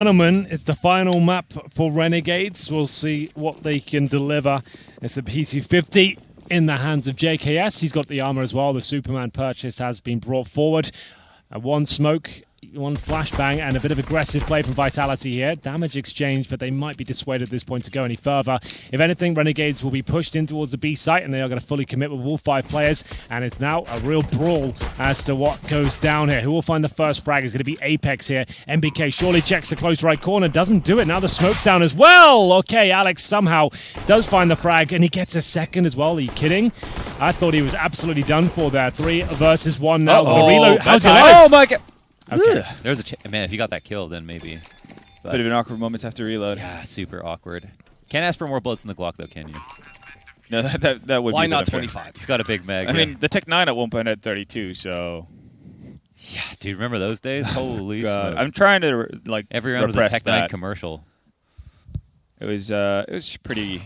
Gentlemen, it's the final map for Renegades. We'll see what they can deliver. It's the P250 in the hands of JKS. He's got the armor as well. The Superman purchase has been brought forward. One smoke, one flashbang, and a bit of aggressive play from Vitality here. Damage exchange, but they might be dissuaded at this point to go any further. If anything, Renegades will be pushed in towards the B site, and they are going to fully commit with all 5 players. And it's now a real brawl as to what goes down here. Who will find the first frag is going to be Apex here. MBK surely checks the close right corner, doesn't do it. Now the smoke's down as well. Okay, Alex somehow does find the frag, and he gets a second as well. Are you kidding? I thought he was absolutely done for there. 3 versus 1 now. The reload. How's he alive? Oh my god! Okay. There's a man. If you got that kill, then maybe. But Bit of an awkward moment after reload. yeah, super awkward. Can't ask for more bullets in the Glock, though, can you? No, that would Why be not unfair. 25? It's got a big mag. I mean, the Tech 9 at one point had 32, so yeah, dude, remember those days? Holy God. smoke. I'm trying to like Every round was a repress Tech 9 that. commercial. It was pretty.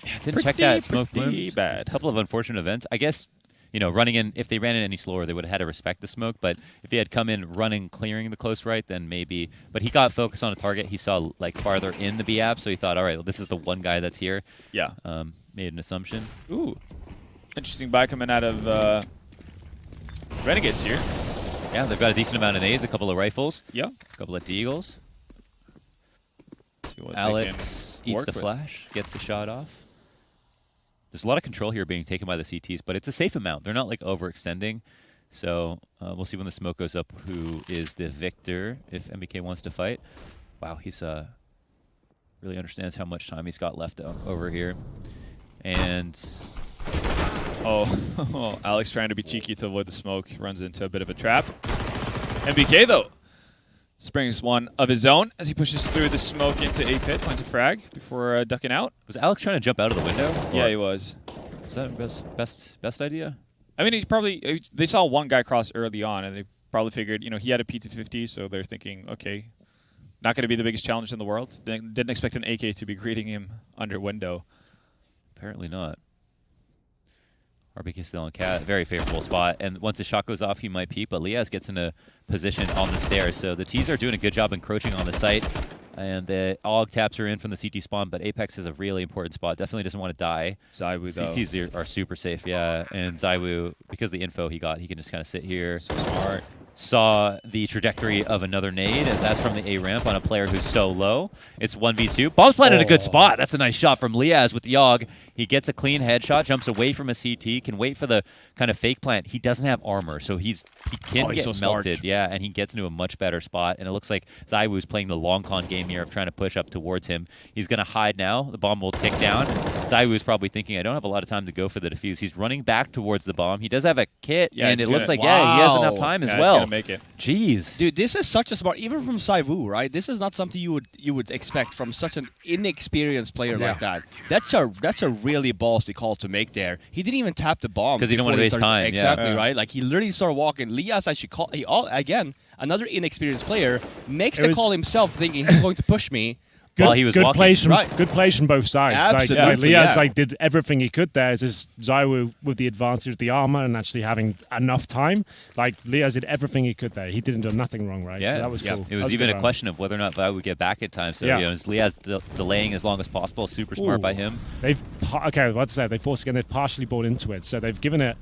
Yeah, didn't check that smoke pretty blooms. bad. A couple of unfortunate events. I guess, you know, running in, if they ran in any slower, they would have had to respect the smoke. But if he had come in running, clearing the close right, then maybe. But he got focused on a target. He saw, like, farther in the B app, so he thought, all right, well, this is the one guy that's here. Yeah. Made an assumption. Ooh, interesting buy coming out of Renegades here. Yeah, they've got a decent amount of nades, a couple of rifles, Yeah. a couple of deagles. See what they Alex can eats work the with. flash, gets the shot off. There's a lot of control here being taken by the CTs, but it's a safe amount. They're not like overextending. So we'll see when the smoke goes up who is the victor if MBK wants to fight. Wow, he's really understands how much time he's got left over here. And Oh, Alex trying to be cheeky to avoid the smoke. Runs into a bit of a trap. MBK, though, springs one of his own as he pushes through the smoke into A pit, finds a frag before ducking out. was Alex trying to jump out of the window? Yeah, Or he was. was that best idea? I mean, they saw one guy cross early on, and they probably figured, you know, he had a P250, so they're thinking, okay, not going to be the biggest challenge in the world. Didn't expect an AK to be greeting him under window. Apparently not. RBK still on cat, very favorable spot. And once the shot goes off, he might peep, but Liaz gets in a position on the stairs. So the T's are doing a good job encroaching on the site. And the AUG taps are in from the CT spawn, but Apex is a really important spot. Definitely doesn't want to die. Zaiwu, though. CTs are super safe, yeah. And Zaiwu, because of the info he got, he can just kind of sit here. So smart. Saw the trajectory of another nade, and that's from the A ramp on a player who's so low. It's 1v2. Bomb's planted a good spot. That's a nice shot from Liaz with the AUG. He gets a clean headshot, jumps away from a CT, can wait for the kind of fake plant. He doesn't have armor, so he can get so melted. smart. Yeah, and he gets into a much better spot. And it looks like Zaiwu's playing the long con game here of trying to push up towards him. He's going to hide now. The bomb will tick down. Zaiwu's probably thinking, I don't have a lot of time to go for the defuse. He's running back towards the bomb. He does have a kit, Yeah, and he's it looks gonna- like, yeah, he has enough Wow. time as Yeah, he's well. gonna make it. Jeez. Dude, this is such a smart, even from Zaiwu, right? This is not something you would expect from such an inexperienced player like that. That's a really ballsy call to make there. He didn't even tap the bomb 'Cause he didn't before wanna waste started- time, yeah. Exactly Yeah. right. Like he literally started walking. Liaz actually called. Again, another inexperienced player makes It the was- call himself, thinking he's going to push me. While he was good walking. plays from Right. good plays from both sides. Absolutely, Liaz yeah. did everything he could there. It's just Zaiwu with the advantage of the armor and actually having enough time. Like Liaz did everything he could there. He didn't do nothing wrong, right? Yeah, so that was cool. It That was a even good a round. question of whether or not Vi would get back in time. So, Yeah. you know, is Liaz delaying as long as possible? Super smart Ooh. by him. Okay, let's say they forced again. They've partially bought into it, so they've given it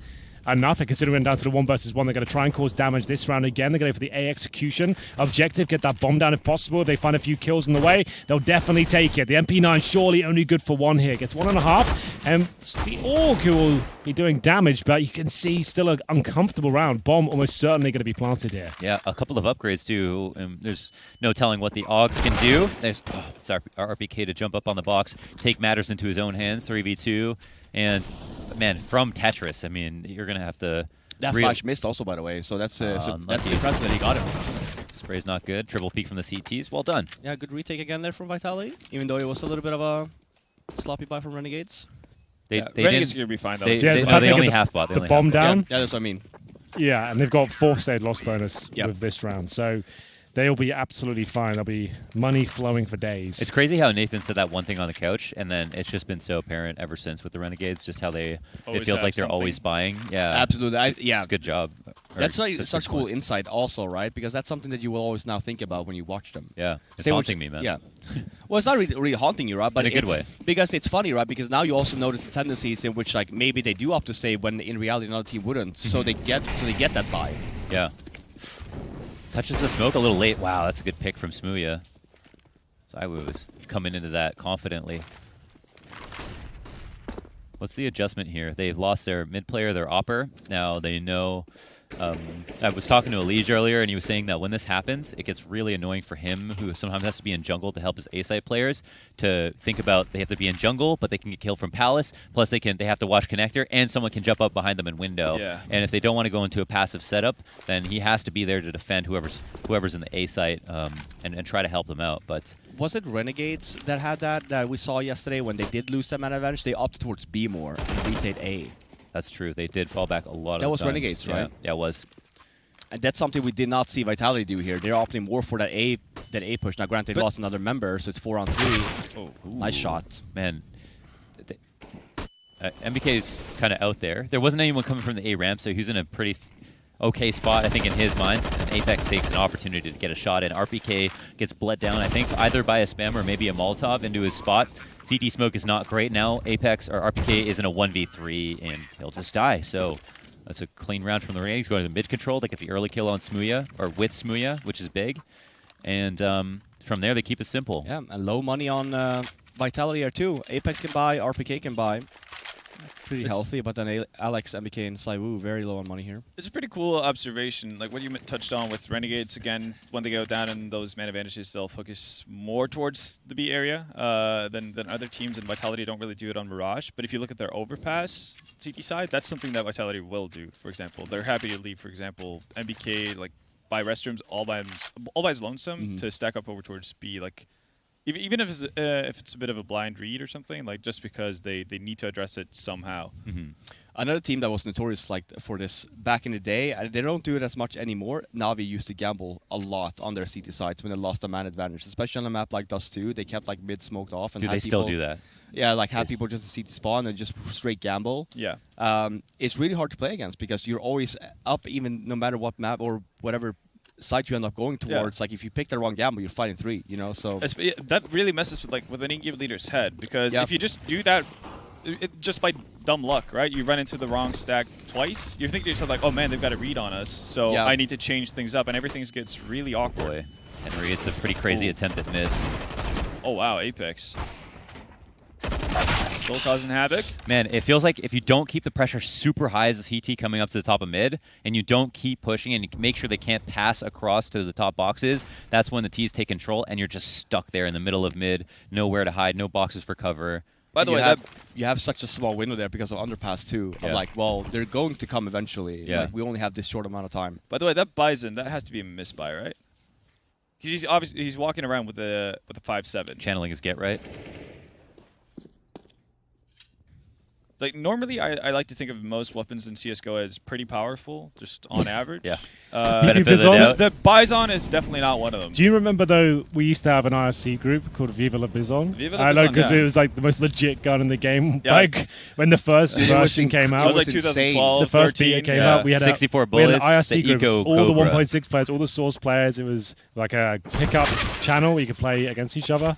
enough. And considering down to the 1 versus 1, they're going to try and cause damage this round again. They're going to go for the A execution objective, get that bomb down if possible. If they find a few kills in the way, they'll definitely take it. The MP9 surely only good for 1 here. Gets 1.5, and it's the AUG who will be doing damage, but you can see still an uncomfortable round. Bomb almost certainly going to be planted here. Yeah, a couple of upgrades too. There's no telling what the AUGs can do. There's it's our RPK to jump up on the box, take matters into his own hands, 3v2. And, man, from Tetris, I mean, you're going to have to... That flash missed also, by the way. So that's that's unlucky. impressive that he got him. Spray's not good. Triple peek from the CTs. Well done. Yeah, good retake again there from Vitality. Even though it was a little bit of a sloppy buy from Renegades. They Renegades didn't... are gonna be fine though. They, Yeah, they, the no, fact they they only get half-bought. They The only bomb half-bought. down. Yeah, that's what I mean. Yeah, and they've got 4th state loss bonus Yep. with this round. So they'll be absolutely fine. There'll be money flowing for days. It's crazy how Nathan said that one thing on the couch, and then it's just been so apparent ever since with the Renegades, just how it feels like they're always buying. Yeah, Absolutely. It's a good job. That's such cool insight also, right? Because that's something that you will always now think about when you watch them. Yeah, it's Same haunting me, man. Yeah. Well, it's not really haunting you, right? But In a good way. Because it's funny, right? Because now you also notice the tendencies in which, like, maybe they do opt to save when in reality another team wouldn't. So they get that buy. Yeah. Touches the smoke a little late. Wow, that's a good pick from Smooya. Zywoo was coming into that confidently. What's the adjustment here? They've lost their mid player, their opper. Now they know. I was talking to Elige earlier, and he was saying that when this happens, it gets really annoying for him, who sometimes has to be in jungle to help his A-site players, to think about they have to be in jungle, but they can get killed from Palace. Plus, they have to watch connector, and someone can jump up behind them in window. Yeah. And if they don't want to go into a passive setup, then he has to be there to defend whoever's in the A-site and try to help them out. But Was it Renegades that had that we saw yesterday when they did lose that mana advantage? They opted towards B more and retained A. that's true. They did fall back a lot of That was times. Renegades, right? Yeah, it was. And that's something we did not see Vitality do here. They're opting more for that A push. Now, granted, they lost another member, so it's 4-on-3. Oh, Nice shot. Man, MBK's kind of out there. There wasn't anyone coming from the A ramp, so he's in a pretty okay spot, I think, in his mind. And Apex takes an opportunity to get a shot in. RPK gets bled down, I think, either by a spam or maybe a Molotov into his spot. CT smoke is not great now. Apex or RPK is in a 1v3, and he'll just die. So that's a clean round from the Renegades. Going to the mid control. They get the early kill on Smooya, or with Smooya, which is big. And from there, they keep it simple. Yeah, and low money on Vitality here, too. Apex can buy, RPK can buy. Pretty healthy, but then Alex, MBK, and Zywoo very low on money here. It's a pretty cool observation. Like what you touched on with Renegades, again, when they go down in those man advantages, they'll focus more towards the B area than other teams, and Vitality don't really do it on Mirage. But if you look at their overpass CT side, that's something that Vitality will do, for example. They're happy to leave, for example, MBK, like, buy restrooms all by his lonesome to stack up over towards B, like, even if it's a bit of a blind read or something, like just because they need to address it somehow. Another team that was notorious like for this back in the day, they don't do it as much anymore. Navi used to gamble a lot on their CT sides when they lost a man advantage, especially on a map like Dust 2. They kept like mid smoked off. And Do they still do that? Yeah, like have people just CT spawn and just straight gamble. Yeah. It's really hard to play against because you're always up, even no matter what map or whatever site you end up going towards. Like if you pick the wrong gamble, you're fighting 3, you know. So that really messes with an in-game leader's head, because if you just do that just by dumb luck, right? You run into the wrong stack twice. You're thinking to yourself like, oh man, they've got a read on us, so I need to change things up, and everything gets really awkward. Boy, Henry, it's a pretty crazy attempt at mid. Oh wow, Apex. Still causing havoc. Man, it feels like if you don't keep the pressure super high as a CT coming up to the top of mid, and you don't keep pushing and you make sure they can't pass across to the top boxes, that's when the T's take control, and you're just stuck there in the middle of mid, nowhere to hide, no boxes for cover. By the way, you have such a small window there because of underpass too. Of like, well, they're going to come eventually. Yeah. Like, we only have this short amount of time. By the way, that Bison, that has to be a misbuy, right? Because he's walking around with a 5-7. Channeling his get right. Like normally, I like to think of most weapons in CS:GO as pretty powerful, just on average. Yeah. Benefit of the doubt. The Bison is definitely not one of them. Do you remember, though, we used to have an IRC group called Viva La Bison? Viva La I know, Bison, because yeah. it was like the most legit gun in the game. Yeah. Like when the first version came It out. was like insane. 2012, The first 13. beta came yeah. out. We had 64 we had an bullets, IRC the group, Eco all the Cobra. 1.6 players, all the Source players. It was like a pickup channel where you could play against each other.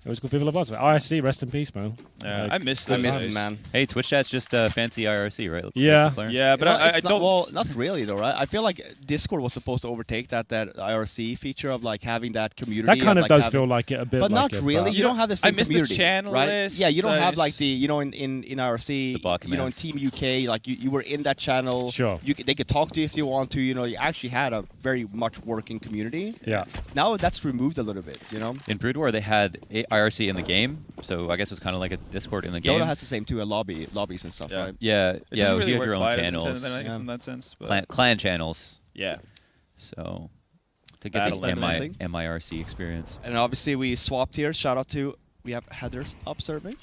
It was called Viva La Bison. IRC, rest in peace, man. Yeah, Like, I miss I those miss days. it, man. Hey, Twitch chat's just fancy IRC, right? Yeah. Yeah, but Well, I it's not, don't. well, not really though, right? I feel like Discord was supposed to overtake that IRC feature of like having that community. That kind of like does having, feel like it a bit, but like not it, really. but- You don't have the I same miss the community, channel right? list, Yeah, you don't have nice. like the in IRC, The bot you know, in commands. Team UK, like you were in that channel. Sure. They could talk to you if you want to. You know, you actually had a very much working community. Yeah. Now that's removed a little bit. You know, In Brood War, they had IRC in the game, so I guess it's kind of like a Discord in the game. Dota has the same too, lobbies and stuff, Yeah. right? Yeah, It yeah, doesn't really you have work your own quite as channels, intended, I guess, in that sense. But clan channels. yeah. So to get this Battle everything. MIRC experience. And obviously we swapped here. Shout out to we have Heather's observing.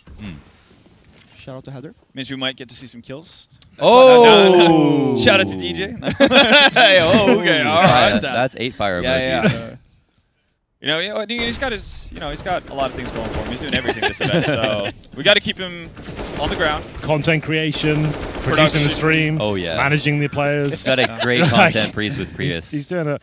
Shout out to Heather. Means we might get to see some kills. Oh! Shout out to DJ. Hey, oh, okay, all right. That's 8 fire Yeah, emojis. yeah. You know, he's got he's got a lot of things going for him. He's doing everything this event, so we got to keep him on the ground. Content creation, producing the stream, Oh, yeah. managing the players. He's got a great content priest with Prius. He's doing doing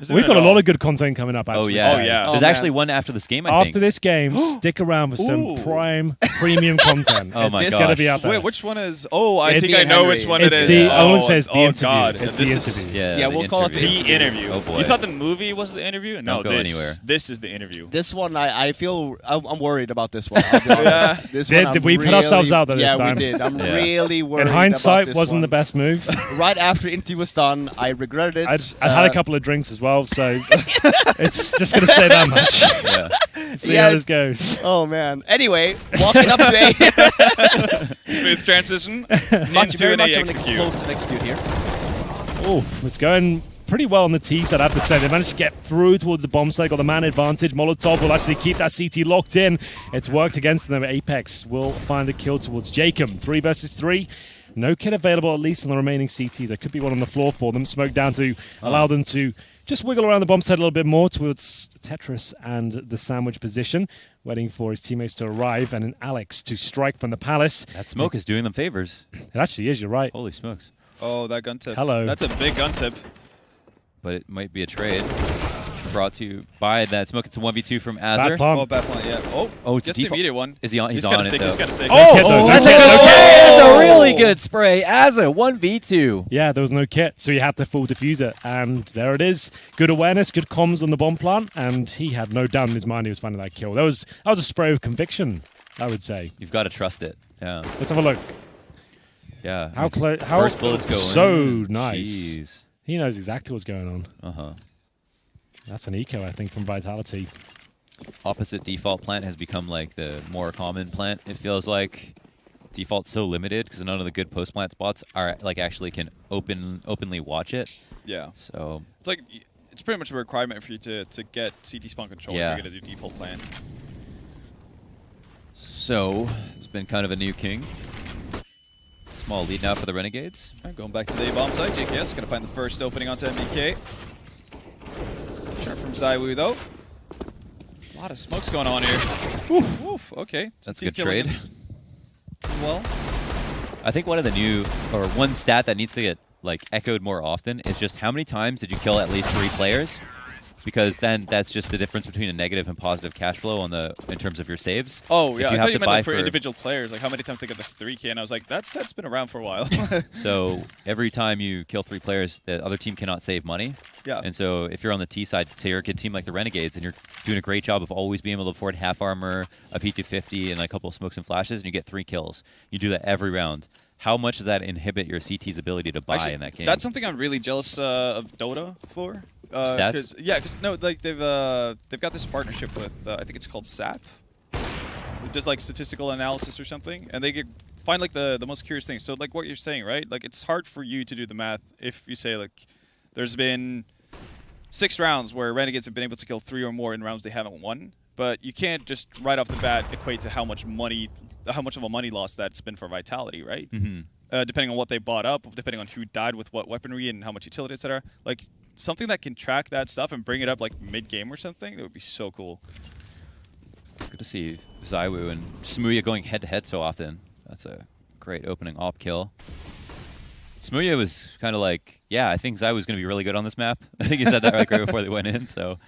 We've got it a lot all. of good content coming up, actually. Oh, yeah. Oh, yeah. There's Oh, actually man. one after this game, I After think. this game, stick around for some Ooh. prime premium content. Oh my It's gosh. going to be out there. Wait, which one is? Oh, I It's think I know Henry. which one it It's is. the, I oh, won't say it's the oh, interview. God. It's This the is interview. Yeah, we'll call it the interview. Oh, boy. You thought the movie was the interview? No, Don't go anywhere. This is the interview. This one, I feel I'm worried about this one. I'll be honest. This Did- one, did I'm we put ourselves really- out there this yeah, time? we did. I'm Yeah. really worried. In hindsight, about this wasn't one. the best move. Right after the interview was done, I regretted it. I'd had a couple of drinks as well, so it's just going to say that much. Yeah. See Yeah, how this goes. Oh man. Anyway, walking up to A. Smooth transition very into much an of an execute. explosive execute here. Oh, it's going pretty well on the T side, I have to say. They managed to get through towards the bomb site, got the man advantage. Molotov will actually keep that CT locked in. It's worked against them. Apex will find a kill towards Jacob. 3 versus 3. No kit available, at least on the remaining CTs. There could be one on the floor for them. Smoke down to allow them to just wiggle around the bomb site a little bit more towards Tetris and the sandwich position, waiting for his teammates to arrive and an Alex to strike from the Palace. That smoke is doing them favors. It actually is, you're right. Holy smokes. Oh, that gun tip. Hello. That's a big gun tip. But it might be a trade. Brought to you by that smoke. It's a 1v2 from Bad Azure. plan. Oh, bad point, yeah. Oh, it's a gets the default. immediate one. Is he on? He's gotta on stick, it, he's though. got to stick. Oh, Kit, though. that's That's a a good good spray. That's a really good spray. Azure, 1v2. Yeah, there was no kit, so he had to full defuse it. And there it is. Good awareness, good comms on the bomb plant, and he had no doubt in his mind he was finding that kill. That was a spray of conviction, I would say. You've got to trust it. Yeah. Let's have a look. Yeah. How close? How First bullets go so in. nice. Jeez. He knows exactly what's going on. Uh-huh. That's an eco, I think, from Vitality. Opposite default plant has become like the more common plant. It feels like default's so limited because none of the good post plant spots are like actually can openly watch it. Yeah. So It's like, it's pretty much a requirement for you to get CT spawn control Yeah. if you're going to do default plan. it's been kind of a new king. Small lead now for the Renegades. Alright, going back to the bomb site. JKS going to find the first opening onto MBK. Turn from Zaiwu though. A lot of smokes going on here. Oof, oof, okay. That's CT a good killing trade. as Well, I think one stat that needs to get like echoed more often is just how many times did you kill at least 3 players? Because then that's just the difference between a negative and positive cash flow in terms of your saves. oh If yeah, you I have thought you to meant buy like for for- individual players, like how many times they get the 3K, and I was like, that's been around for a while. So every time you kill 3 players, the other team cannot save money. Yeah. And so if you're on the T side, say you're a good team like the Renegades, and you're doing a great job of always being able to afford half armor, a P250, and a couple of smokes and flashes, and you get 3 kills. You do that every round. How much does that inhibit your CT's ability to buy Actually, in that game? That's something I'm really jealous of Dota for. Stats? Because no, like they've got this partnership with I think it's called SAP. It does like statistical analysis or something, and they find like the most curious things. So like what you're saying, right? Like it's hard for you to do the math if you say like there's been 6 rounds where Renegades have been able to kill 3 or more in rounds they haven't won. But you can't just right off the bat equate to how much of a money loss that's been for Vitality, right? Mhm. Depending on what they bought up, depending on who died with what weaponry and how much utility, etc. Like something that can track that stuff and bring it up like mid-game or something, that would be so cool. Good to see Zaiwu and Smooya going head-to-head so often. That's a great opening op kill. Smooya was kind of like, yeah, I think Zaiwu's going to be really good on this map. I think he said that right before they went in, so...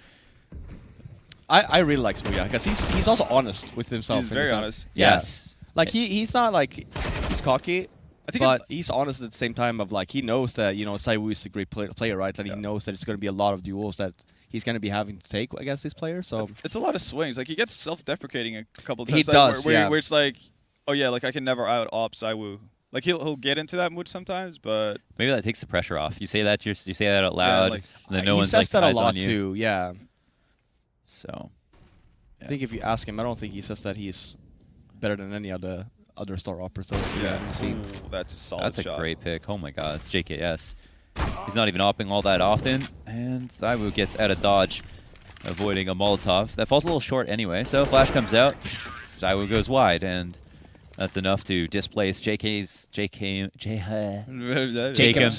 I really like Smooya because he's also honest with himself. He's in very his honest. Yes. Like he's not like he's cocky, I think but he's honest at the same time. Of like he knows that Zaiwu is a great player, right? And he knows that it's going to be a lot of duels that he's going to be having to take against this player. So it's a lot of swings. Like he gets self-deprecating a couple of He times. does, where, yeah. where it's like, oh yeah, like I can never out-op Zaiwu. Like he'll get into that mood sometimes, but Maybe that takes the pressure off. You say that you say that out loud, like, and then no he one's says like that a eyes lot on you. too. Yeah, So I think if you ask him, I don't think he says that he's better than any other star operators that we haven't seen. Ooh, that's a solid that's a shot. great pick. Oh my god, it's JKS. He's not even opping all that often, and Zaiwu gets out of dodge, avoiding a Molotov. That falls a little short anyway, so flash comes out. Zaiwu goes wide, and that's enough to displace Jacob's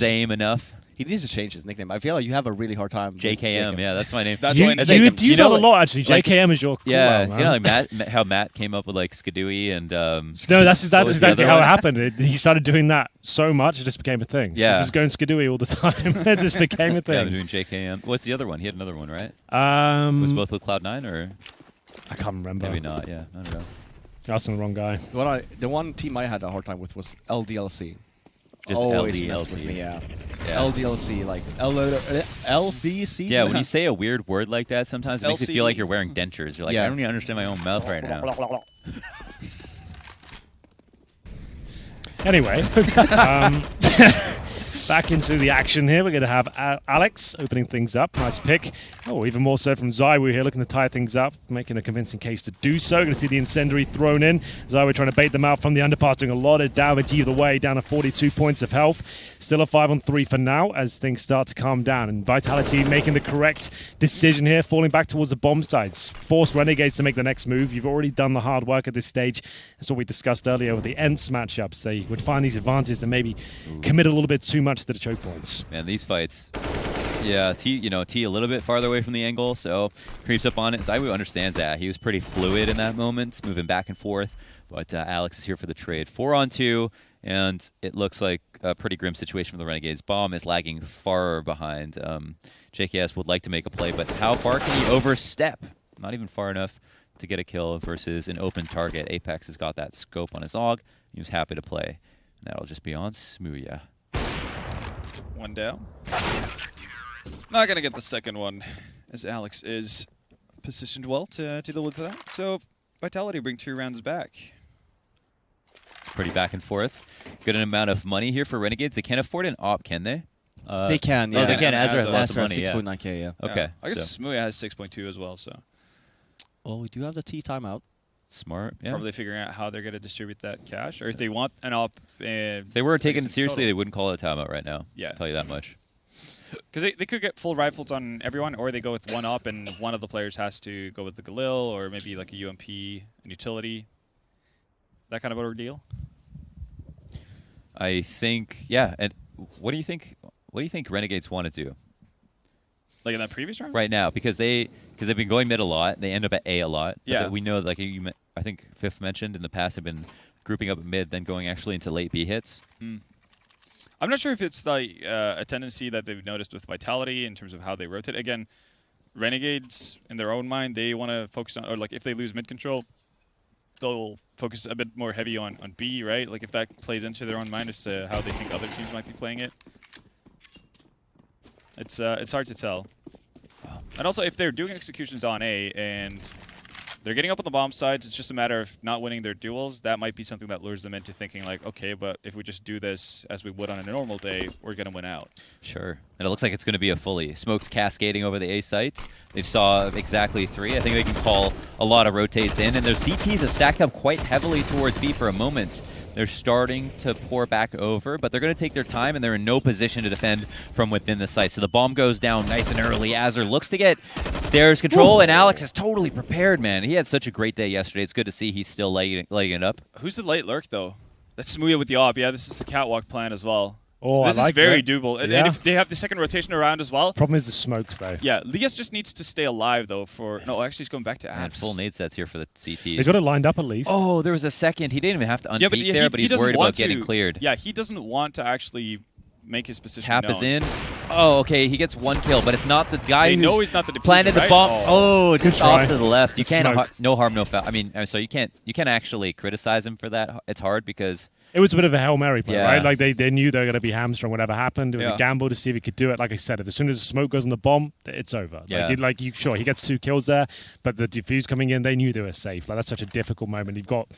aim enough. He needs to change his nickname. I feel like you have a really hard time. with JKM, yeah, that's my name. That's You, why. That's you, like- you you know know, a lot actually. like- JKM is your Yeah, cool, you know, like how Matt came up with like Skadooey and No, that's what was the exactly other how it one? happened. He started doing that so much, it just became a thing. Yeah. So just going skidooey all the time. It just became a Yeah, they're thing. doing JKM. What's the other one? He had another one, right? Was both with Cloud9 or I can't remember. maybe not? Yeah, I don't know. You're asking the wrong guy. The one team I had a hard time with was LDLC. Just Always LDLC. messed with me, yeah. Yeah. LDLC, like LCC. Yeah, when you say a weird word like that, sometimes it makes you feel like LCD. you're wearing dentures. You're like, Yeah. I don't even understand my own mouth right now. Anyway, back into the action here. We're going to have Alex opening things up. Nice pick. Oh, even more so from Zywoo here, looking to tie things up, making a convincing case to do so. Going to see the incendiary thrown in. Zywoo trying to bait them out from the underpass, doing a lot of damage either way, down to 42 points of health. Still a 5-on-3 for now as things start to calm down. And Vitality making the correct decision here, falling back towards the bomb sites. Force Renegades to make the next move. You've already done the hard work at this stage. That's what we discussed earlier with the Ents matchups. They would find these advantages and maybe commit a little bit too much to the choke points. Man, these fights, yeah, T a little bit farther away from the angle, so creeps up on it. Zywoo understands that. He was pretty fluid in that moment, moving back and forth, but Alex is here for the trade. 4-on-2, and it looks like a pretty grim situation for the Renegades. Bomb is lagging far behind. JKS would like to make a play, but how far can he overstep? Not even far enough to get a kill versus an open target. Apex has got that scope on his AUG. He was happy to play. And that'll just be on Smooya. One down. Not going to get the second one, as Alex is positioned well to deal with that. So Vitality bring 2 rounds back. It's pretty back and forth. Good amount of money here for Renegades. They can't afford an op, can they? They can, yeah. Oh, they can. Azure has Azure lots of Azure money, yeah. 6.9k, yeah. Okay. Yeah. I guess so Smooya has 6.2 as well, so Well, we do have the T timeout. smart. Yeah. probably figuring out how they're going to distribute that cash, or if they want an op. If they were taking it seriously, they wouldn't call it a timeout right now. Yeah. I'll tell you that much. Because they could get full rifles on everyone, or they go with one op and one of the players has to go with the Galil, or maybe like a UMP, an utility. That kind of ordeal. I think, yeah. And what do you think? What do you think Renegades want to do Like in that previous round? right now? Because they've been going mid a lot. They end up at A a lot. But Yeah. we know, like I think Fifth mentioned in the past, have been grouping up at mid, then going actually into late B hits. I'm not sure if it's like a tendency that they've noticed with Vitality in terms of how they rotate. Again, Renegades, in their own mind, they want to focus on, or like if they lose mid control, they'll focus a bit more heavy on B, right? Like if that plays into their own mind as to how they think other teams might be playing it. It's hard to tell. And also, if they're doing executions on A and they're getting up on the bomb sides, it's just a matter of not winning their duels. That might be something that lures them into thinking like, okay, but if we just do this as we would on a normal day, we're going to win out. Sure. And it looks like it's going to be a fully. Smoke's cascading over the A sites. They saw exactly 3. I think they can call a lot of rotates in. And their CTs have stacked up quite heavily towards B for a moment. They're starting to pour back over, but they're going to take their time, and they're in no position to defend from within the site. So the bomb goes down nice and early. Azure looks to get stairs control, and Alex is totally prepared, man. He had such a great day yesterday. It's good to see he's still laying it up. Who's the late lurk, though? That's Smooya with the op. Yeah, this is the catwalk plan as well. Oh, So this I like is very that. doable. And Yeah. if they have the second rotation around as well. Problem is the smokes, though. Yeah, Lias just needs to stay alive, though, for... No, actually, he's going back to And apps. full nade sets here for the CTs. They've got it lined up at least. Oh, there was a second. He didn't even have to unpeak Yeah, but he's doesn't worried want about getting to- cleared. Yeah, he doesn't want to actually make his position Tap known. is in. Oh, okay. He gets 1 kill, but it's not the guy They who's know he's not the diffuser, planted the right? bomb. Oh, just try. off to the left. You It's can't. smoke. No harm, no foul. I mean, so you can't actually criticize him for that. It's hard because It was a bit of a Hail Mary play, Yeah. right? Like they knew they were going to be hamstrung whatever happened. It was Yeah. a gamble to see if he could do it. Like I said, as soon as the smoke goes on the bomb, it's over. Yeah. Sure, he gets 2 kills there, but the defuse coming in, they knew they were safe. Like that's such a difficult moment. You've got,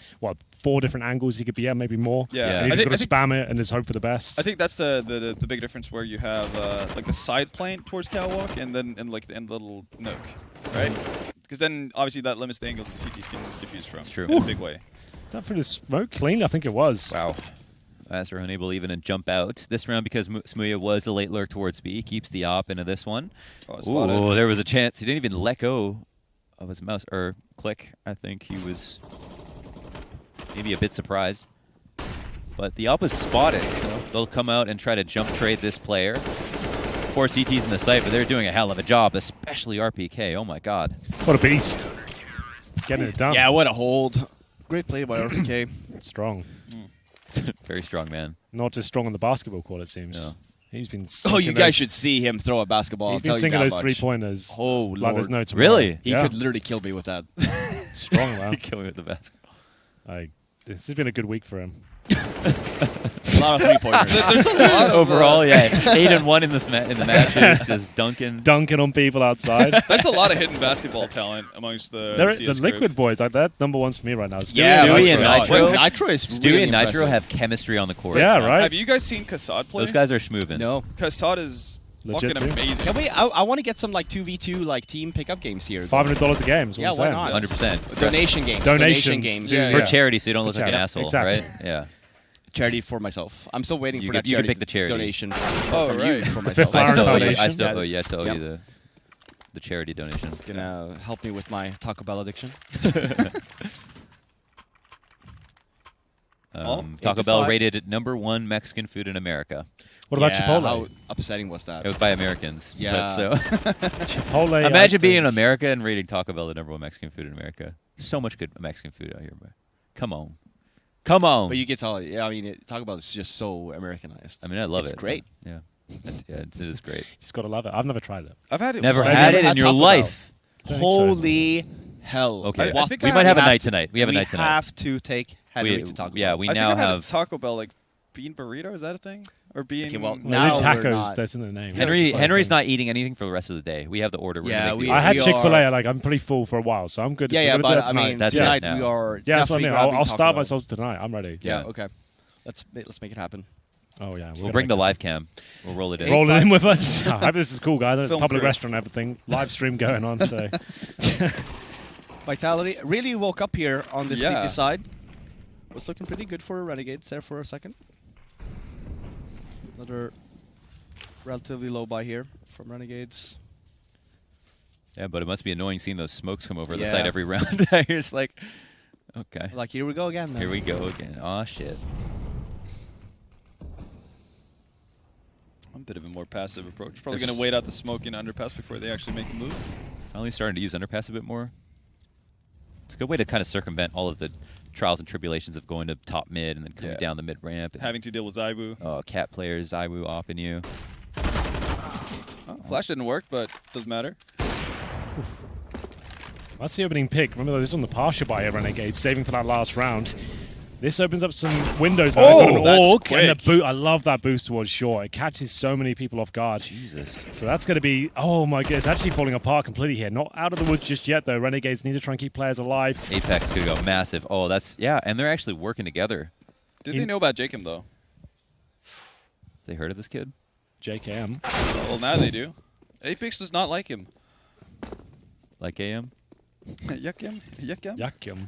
4 different angles he could be at, maybe more. Yeah. Yeah. And I he's think- just got to spam it and just hope for the best. I think that's the big difference where you have like the side plane towards catwalk and then like the end little nook, right? Because then obviously that limits the angles the CTs can diffuse from. That's true. In a big way. Is that for the smoke clean? I think it was. wow. Azure unable even to jump out this round because Smooya was the late lurk towards B. Keeps the op into this one. Oh, spotted. Ooh, there was a chance. He didn't even let go of his mouse or click. I think he was maybe a bit surprised. But the up is spotted, so they'll come out and try to jump trade this player. 4 CTs in the site, but they're doing a hell of a job, especially RPK. Oh my god. What a beast. Getting it done. Yeah, what a hold. Great play by RPK. Strong. Very strong, man. Not just strong on the basketball court, it seems. No. He's been. Oh, you guys should see him throw a basketball. He's been sinking those 3-pointers. Oh, like there's Lord. no tomorrow. Really? He could literally kill me with that. Strong, man. Kill me with the basketball. This has been a good week for him. A lot of 3-pointers. There's a lot of, Overall, yeah. 8-1 in this in the matches, just dunking. Dunking on people outside. there's a lot of hidden basketball talent amongst the The CS Liquid group. boys, like that, number one's for me right now. Stewie Yeah, Stewie and that's Nitro. right. Nitro is Stewie really and Nitro impressive. have chemistry on the court. Yeah, right. Have you guys seen Kassad play? Those guys are schmoovin'. No. Kassad is Legit fucking too. amazing. Can we? I want to get some like 2v2 like team pickup games here. $500 a game. Is what Yeah, I'm why saying. not? 100%. Donation games. Donations. games. Yeah, For yeah. charity, so you don't look For like an charity. asshole, Exactly. right? Yeah. Charity for myself. I'm still waiting You for could- that you could charity pick the charity. donation. Oh, from right. you for The myself. Fifth Iron Foundation. I still Yeah. owe Yep. you the charity donation. Gonna help me with my Taco Bell addiction. Taco Bell 85. rated #1 Mexican food in America. What about Yeah, Chipotle? How upsetting was that? It was by Americans. Yeah. But so Chipotle. I imagine being in think- America and rating Taco Bell the #1 Mexican food in America. So much good Mexican food out here, bro. Come on. Come on. But you can tell. Yeah, I mean, Taco Bell is just so Americanized. I mean, I love It's it. great. Yeah. It is great. Just gotta love it. I've never tried it. I've had it. Never Maybe had I've it had in your Taco Bell. life. Don't think so. Holy hell! Okay. I think we I might have a have night to- tonight. We have a night tonight. have to take Henry to Taco Bell. Yeah, we I now think I've had have a Taco Bell like bean burrito. Is that a thing? Or bean? Okay, well, Well, now they do we're tacos. not. That's in the name. Henry. It's just Henry's like- not eating anything for the rest of the day. We have the order. We're Yeah, gonna make we- the I order. had we Chick-fil-A. are- Like I'm pretty full for a while, so I'm good. Yeah, We're yeah, gonna do but that I tonight. mean, That's it tonight now. we are. Yeah, that's what I definitely mean. grabbing I'll Taco starve Bell. myself tonight. I'm ready. Yeah. Yeah. Okay. Let's make it happen. Oh yeah. We'll bring the live cam. We'll roll it in. Roll it in with us. I hope this is cool, guys. There's a Film public crew. restaurant and everything. Live stream going on. So Vitality really woke up here on the Yeah. CT side. Was looking pretty good for Renegades there for a second. Another relatively low buy here from Renegades. Yeah, but it must be annoying seeing those smokes come over the Yeah. side every round. You're just like, okay, Like, here we go again. Then. here we go again. Aw, shit. A bit of a more passive approach. Probably Yes. going to wait out the smoke in underpass before they actually make a move. Finally starting to use underpass a bit more. It's a good way to kind of circumvent all of the trials and tribulations of going to top mid and then coming Yeah. down the mid ramp. And, Having to deal with Zaibu. oh, cat players, Iwu opping you. Oh, flash didn't work, but doesn't matter. that's the opening pick. Remember this is on the partial buy here, Renegade, saving for that last round. This opens up some windows. Now. Oh, They've got an that's orc and the quick. boot. I love that boost towards short. It catches so many people off guard. Jesus. So that's going to be, oh my god, it's actually falling apart completely here. Not out of the woods just yet, though. Renegades need to try and keep players alive. Apex could go massive. Oh, that's, yeah, and they're actually working together. Did they know about Jacob, though? They heard of this kid? JKM. Well, now they do. Apex does not like him. Like AM? Yuck him. Yuck him. Yakim.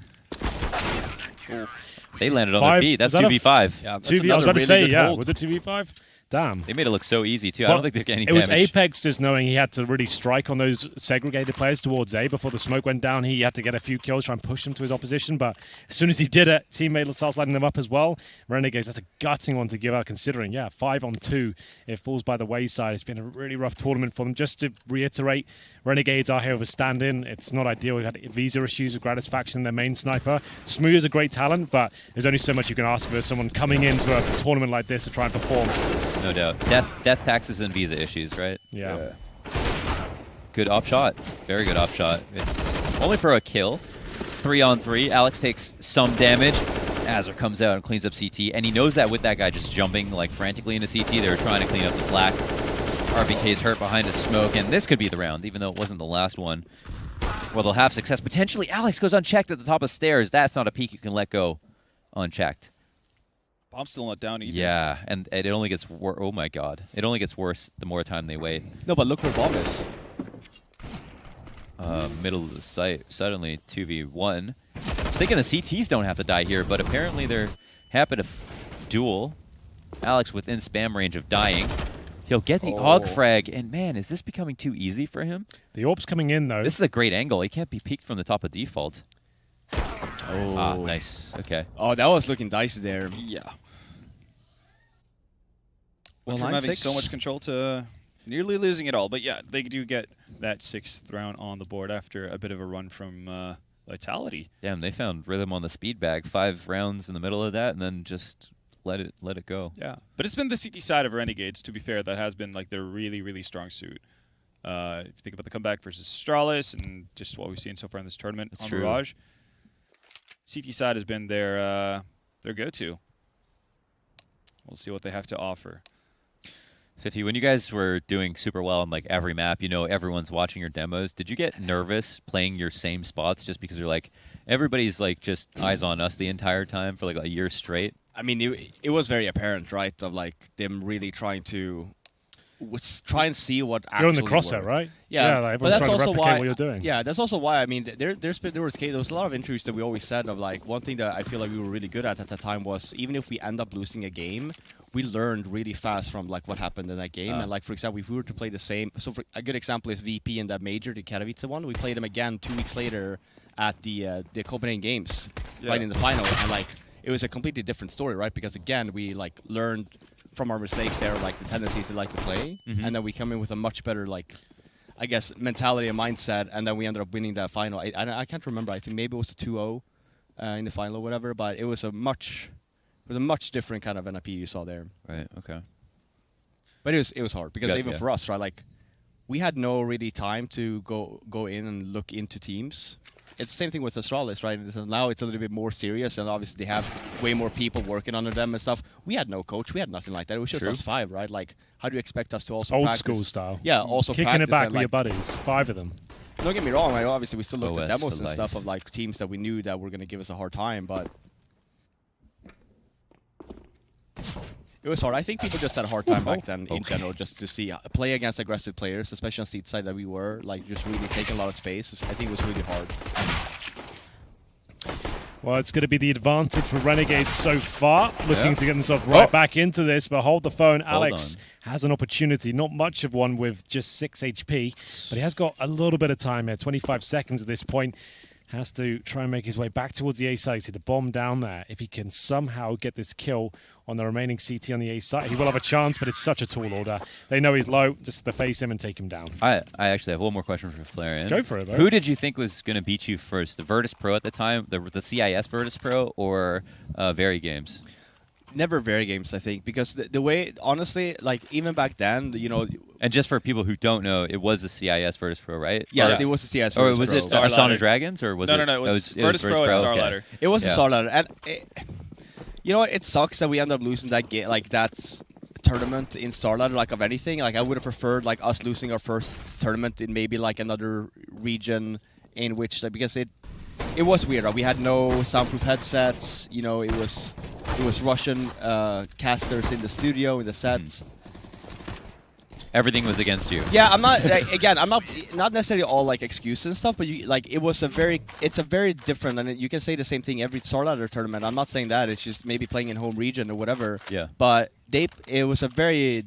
They landed on Five- their feet. That's is that a 2v5. Yeah, that's 2v, I was another about to really say, good yeah. hold. Was it 2v5? Damn. They made it look so easy, too. I Well, don't think they get any It was damage. Apex just knowing he had to really strike on those segregated players towards A before the smoke went down. He had to get a few kills, try and push them to his opposition. But as soon as he did it, teammate starts lighting them up as well. Renegades, that's a gutting one to give out considering, 5-on-2. It falls by the wayside. It's been a really rough tournament for them. Just to reiterate, Renegades are here with a stand-in. It's not ideal. We've had visa issues with Gratisfaction, their main sniper. Smooth is a great talent, but there's only so much you can ask of someone coming into a tournament like this to try and perform. No doubt. Death taxes and visa issues, right? Yeah. Good op shot. Very good op shot. It's only for a kill. 3-on-3. Alex takes some damage. Azur comes out and cleans up CT, and he knows that with that guy just jumping like frantically into CT, they were trying to clean up the slack. RBK's hurt behind his smoke, and this could be the round, even though it wasn't the last one. Well, they'll have success. Potentially, Alex goes unchecked at the top of stairs. That's not a peek you can let go unchecked. Bomb's still not down either. Yeah, and it only gets worse. Oh my god. It only gets worse the more time they wait. No, but look where bomb is. Middle of the site, suddenly 2v1. I was thinking the CTs don't have to die here, but apparently they're happy to duel. Alex within spam range of dying. He'll get the AUG frag, and man, is this becoming too easy for him? The orb's coming in, though. This is a great angle. He can't be peeked from the top of default. Ah, nice. Okay. Oh, that was looking dicey there. Yeah. Well, from having so much control to nearly losing it all. But yeah, they do get that 6th round on the board after a bit of a run from Vitality. Damn, they found rhythm on the speed bag. 5 rounds in the middle of that, and then just let it go. Yeah, but it's been the CT side of Renegades, to be fair, that has been like their really, really strong suit. If you think about the comeback versus Astralis and just what we've seen so far in this tournament on Mirage, CT side has been their go-to. We'll see what they have to offer. Fifi, when you guys were doing super well on like every map, you know, everyone's watching your demos. Did you get nervous playing your same spots just because you're like, everybody's like just eyes on us the entire time for like a year straight? I mean, it was very apparent, right, of like them really trying to try and see what actually You're in the crosser, worked. right? Yeah, like but everyone's that's trying to also replicate why. what you're doing. Yeah, that's also why. I mean, there was a lot of interviews that we always said of like one thing that I feel like we were really good at the time was even if we end up losing a game, we learned really fast from like what happened in that game. And like for example, if we were to play the same, so for a good example is VP in that major, the Katowice one. We played them again 2 weeks later at the Copenhagen Games, right in the final, and like it was a completely different story, right? Because again, we like learned from our mistakes there, like the tendencies they like to play, and then we come in with a much better, like, I guess, mentality and mindset, and then we ended up winning that final. I can't remember. I think maybe it was a 2-0 in the final or whatever, but it was a much different kind of NIP you saw there. Right. Okay. But it was hard because even for us, right, like we had no really time to go in and look into teams. It's the same thing with Astralis, right? Now it's a little bit more serious, and obviously they have way more people working under them and stuff. We had no coach. We had nothing like that. It was just us 5, right? Like, how do you expect us to also Old practice? school style. Yeah, also Kicking practice it back and, with like, your buddies. 5 of them. Don't get me wrong. Like, obviously, we still looked at OS demos and for stuff life. of like teams that we knew that were going to give us a hard time, but it was hard. I think people just had a hard time back then in general, just to see play against aggressive players, especially on seat side that we were, like just really taking a lot of space. I think it was really hard. Well, it's going to be the advantage for Renegades so far, looking to get themselves right back into this. But hold the phone. Alex has an opportunity, not much of one with just 6 HP, but he has got a little bit of time here, 25 seconds at this point. Has to try and make his way back towards the A side. See the bomb down there. If he can somehow get this kill on the remaining CT on the A side, he will have a chance, but it's such a tall order. They know he's low, just to face him and take him down. I actually have one more question for Flareon. Go for it, bro. Who did you think was going to beat you first? The Virtus Pro at the time, the CIS Virtus Pro, or Very Games? Never Very Games, I think, because the way, honestly, like even back then, you know. And just for people who don't know, it was the CIS Virtus Pro, right? Yes, it was the CIS Virtus Pro. Or was it Asana Dragons, or was it? No, it was Virtus Pro and Star Ladder. It was a Star Ladder, and you know what? It sucks that we ended up losing that game, like that's tournament in Star Ladder, like of anything. Like I would have preferred like us losing our first tournament in maybe like another region in which, like, because it was weird. Right? We had no soundproof headsets. You know, it was Russian casters in the studio in the sets. Everything was against you. Yeah, I'm not. Again, I'm not necessarily all like excuses and stuff, but it's a very different. And you can say the same thing every Star Ladder tournament. I'm not saying that. It's just maybe playing in home region or whatever. Yeah. But it was very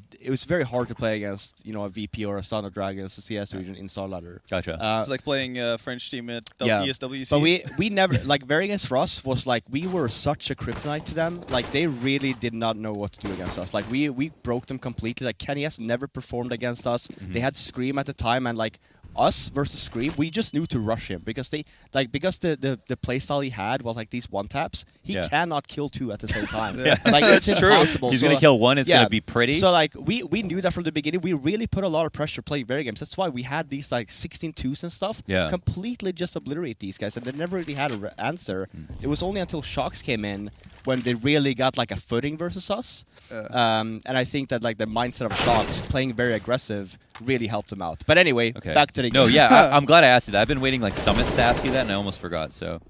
hard to play against, you know, a VP or a Son of Dragons, a CS region in Star Ladder. Gotcha. It's like playing a French team at ESWC. But we never, like, very against for us was like, we were such a kryptonite to them. Like, they really did not know what to do against us. Like, we broke them completely. Like, Kenny S never performed against us. They had Scream at the time, and like, us versus Scream, we just knew to rush him because the playstyle he had was like these one taps. He cannot kill 2 at the same time. Like it's impossible. He's gonna kill 1. It's gonna be pretty. So like we knew that from the beginning. We really put a lot of pressure playing Very Games. That's why we had these like 16-2s and stuff. Yeah. Completely just obliterate these guys, and they never really had an answer. It was only until Shocks came in when they really got like a footing versus us. And I think that like the mindset of Shocks playing very aggressive really helped them out. But anyway, back to the game. No, yeah, I'm glad I asked you that. I've been waiting like Summits to ask you that, and I almost forgot. So,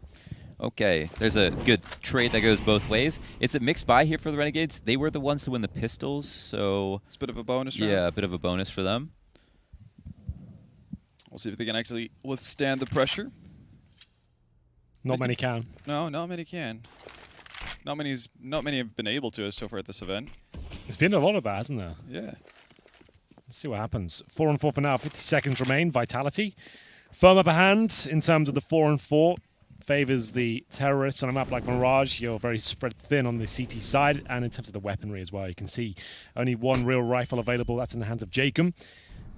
okay, there's a good trade that goes both ways. It's a mixed buy here for the Renegades. They were the ones to win the pistols, so it's a bit of a bonus round. Yeah, a bit of a bonus for them. We'll see if they can actually withstand the pressure. Not many can. No, not many can. Not many have been able to so far at this event. There's been a lot of that, hasn't there? Yeah. Let's see what happens. 4-4 for now. 50 seconds remain. Vitality. Firm upper hand in terms of the 4-4. favors the terrorists on a map like Mirage. You're very spread thin on the CT side, and in terms of the weaponry as well, you can see only one real rifle available. That's in the hands of Jacob,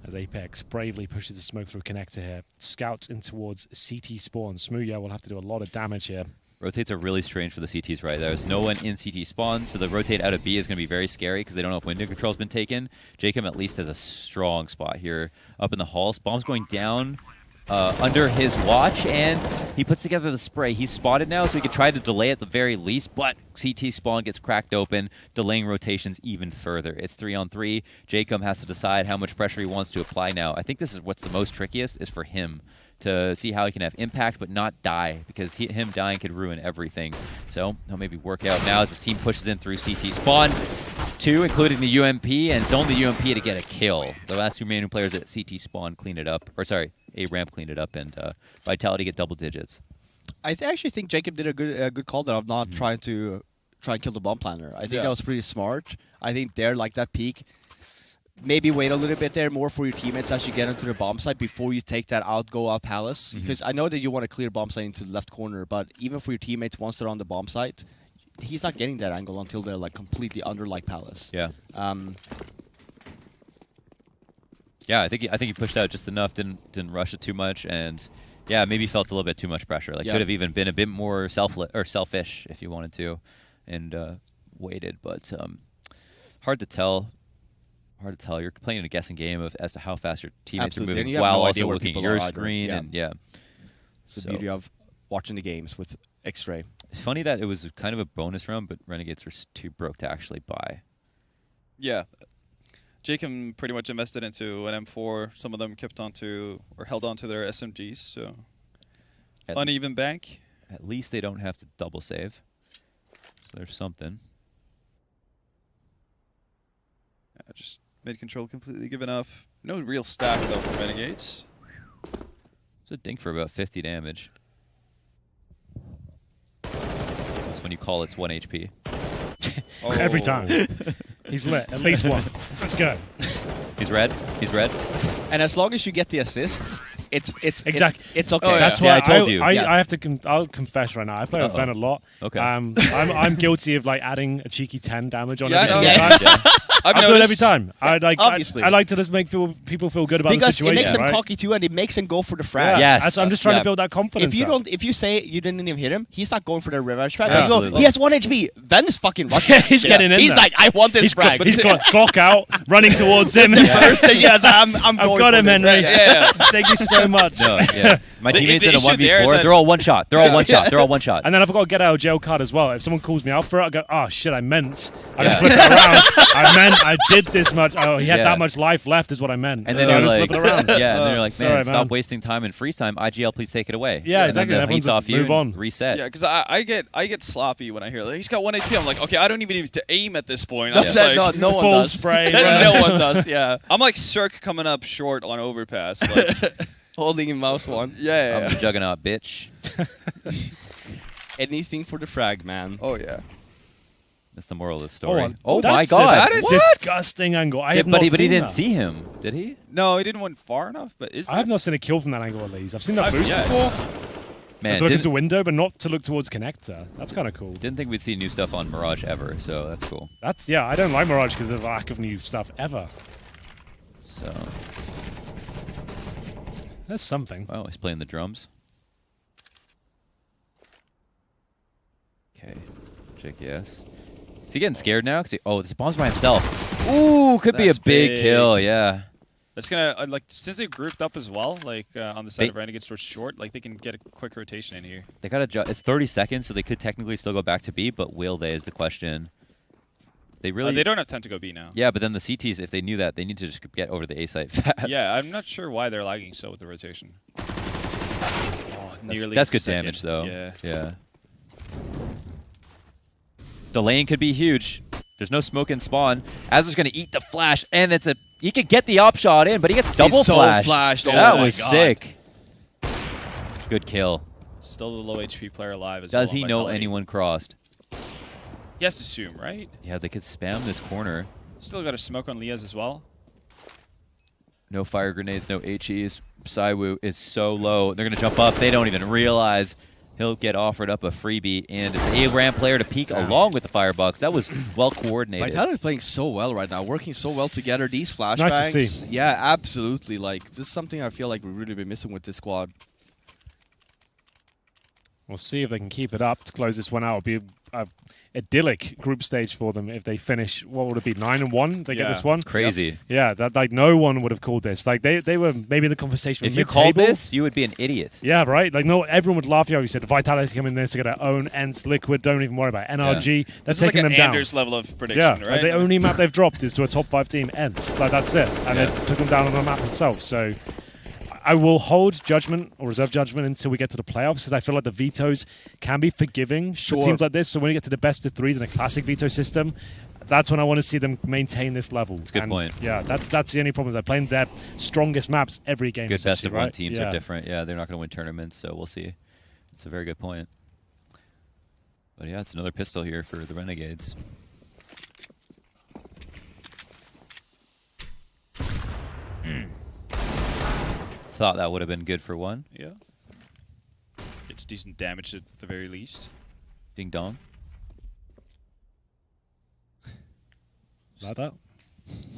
as Apex bravely pushes the smoke through connector here. Scouts in towards CT spawn. Smooya will have to do a lot of damage here. Rotates are really strange for the CTs, right? There's no one in CT spawn, so the rotate out of B is going to be very scary because they don't know if window control's been taken. Jacob at least has a strong spot here up in the halls. Bomb's going down under his watch, and he puts together the spray. He's spotted now, so he could try to delay at the very least, but CT spawn gets cracked open, delaying rotations even further. It's 3-on-3. Jacob has to decide how much pressure he wants to apply now. I think this is what's the most trickiest is for him to see how he can have impact but not die, because him dying could ruin everything. So he'll maybe work out now as his team pushes in through CT spawn. 2, including the UMP, and it's only the UMP to get a kill. The last 2 remaining players at CT spawn clean it up, or sorry, A ramp cleaned it up, and Vitality get double digits. I actually think Jacob did a good call there of not trying to and kill the bomb planner. I think that was pretty smart. I think there, like that peak, maybe wait a little bit there more for your teammates as you get into the bomb site before you take that out, go up Palace. Because I know that you want to clear bomb site into the left corner, but even for your teammates, once they're on the bomb site, he's not getting that angle until they're like completely under like Palace. Yeah. Yeah, I think he pushed out just enough, didn't rush it too much, and yeah, maybe felt a little bit too much pressure. Like could have even been a bit more selfish if you wanted to, and waited. But hard to tell. Hard to tell. You're playing a guessing game as to how fast your teammates are moving while also looking at your screen. And It's the beauty of watching the games with X-Ray. It's funny that it was kind of a bonus round, but Renegades were too broke to actually buy. Yeah. Jacob pretty much invested into an M4. Some of them kept onto or held onto their SMGs. So uneven bank. At least they don't have to double save. So there's something. Yeah, just mid control completely given up. No real stack though for Renegades. It's a dink for about 50 damage. That's when you call it's 1 HP. Every time. He's lit. At least one. Let's go. He's red. He's red. And as long as you get the assist, it's exactly. It's okay. Oh, yeah. That's Yeah, why I told you. I have to. I'll confess right now. I play with Ven a lot. Okay. I'm guilty of like adding a cheeky 10 damage on Yeah, every I know. single time. I've I do it every noticed- time. I like. Obviously. I like to just make people feel good about the because situation. it makes them right? cocky too, and it makes them go for the frag. Yeah. Yes. I'm just trying Yeah. to build that confidence. If you say you didn't even hit him, he's not going for the revenge frag. Yeah. You go, Absolutely. he has 1 HP. Ven's fucking rushing. He's getting in He's there. like, I want this frag. He's clock out, running towards him. First thing, yes, I'm I've going got for him, this. Henry. Yeah. Thank you so much. No, yeah. My teammates the in a issue there is 1v4, that- they're all one shot. They're all one shot. They're all one shot. And then I've got to get out of jail card as well. If someone calls me out for it, I go, oh shit, I meant. I just Yeah. flip it around. I meant I did this much. Oh, he had Yeah. that much life left is what I meant. And then so I you're just like, flip it around. yeah, and then you're like, man, Sorry, stop man. wasting time in freeze time. IGL, please take it away. Yeah, and exactly. Then the Everyone heat's just off you move on. and reset. Yeah, because I get sloppy when I hear like, he's got 1 HP. I'm like, okay, I don't even need to aim at this point. I'm That's just that, like, no one Full does. spray. no one does. Yeah, I'm like Cirque coming up short on overpass. Like, Holding in mouse one. yeah. I'm the juggernaut, bitch. Anything for the frag, man. Oh yeah. That's the moral of the story. Oh, my that's god. That is- disgusting angle. I Yeah, have but not he seen didn't that. see him, did he? No, he didn't went far enough. But is I have not seen a kill from that angle at least. I've seen that boost yeah. before. Man, To look into didn't, window, but not to look towards connector. That's kind of cool. didn't think we'd see new stuff on Mirage ever, so that's cool. That's I don't like Mirage because of the lack of new stuff ever. So, That's something. wow, he's playing the drums. Okay, check yes. Is he getting scared now? Oh, this bomb's by himself. Ooh, could be a That's big big. kill, yeah. That's gonna like since they grouped up as well, like on the side They- of Renegades towards short, like they can get a quick rotation in here. They got to. It's 30 seconds, so they could technically still go back to B, but will they is the question. They really. They don't have time to go B now. Yeah, but then the CTs, if they knew that, they need to just get over to the A site fast. Yeah, I'm not sure why they're lagging so with the rotation. Oh, nearly That's a good second. damage, though. Yeah. Yeah. The lane could be huge. There's no smoke in spawn. Azur's going to eat the flash, and he could get the op shot in, but he gets double so flashed. flashed. Oh That my was God. sick. Good kill. Still the low HP player alive as well. Does he know Vitality. anyone crossed? He has to assume, right? Yeah, they could spam this corner. Still got a smoke on Liaz as well. No fire grenades, no HEs. Saiwu is so low. They're going to jump up. They don't even realize. he'll get offered up a freebie, and it's an ARAM player to peek along with the Firebox. That was well coordinated. Vitality is playing so well right now, working so well together. These flashbangs, nice to see. yeah, absolutely. Like this is something I feel like we've really been missing with this squad. We'll see if they can keep it up to close this one out. It'll be a idyllic group stage for them if they finish. What would it be, 9-1? They get this one. Crazy. Yeah, that like no one would have called this. Like they were maybe in the conversation. If you called mid-table. this, you would be an idiot. Yeah, right. Like no, everyone would laugh at you. You said the Vitality's coming in there to get their own Ents, Liquid. Don't even worry about it. NRG. They're This is like taking an them down. Anders level of prediction, Yeah, right? like the only map they've dropped is to a top 5 team, Ents. Like that's it, and it took them down on the map itself. So I will hold judgment or reserve judgment until we get to the playoffs because I feel like the vetoes can be forgiving for teams like this. So when you get to the best of 3s in a classic veto system, that's when I want to see them maintain this level. That's a good point. Yeah, that's the only problem. They're playing their strongest maps every game. Good best of right? one teams are different. Yeah, they're not going to win tournaments, so we'll see. It's a very good point. But yeah, it's another pistol here for the Renegades. Thought that would have been good for one. Yeah. Gets decent damage at the very least. Ding dong. Like that.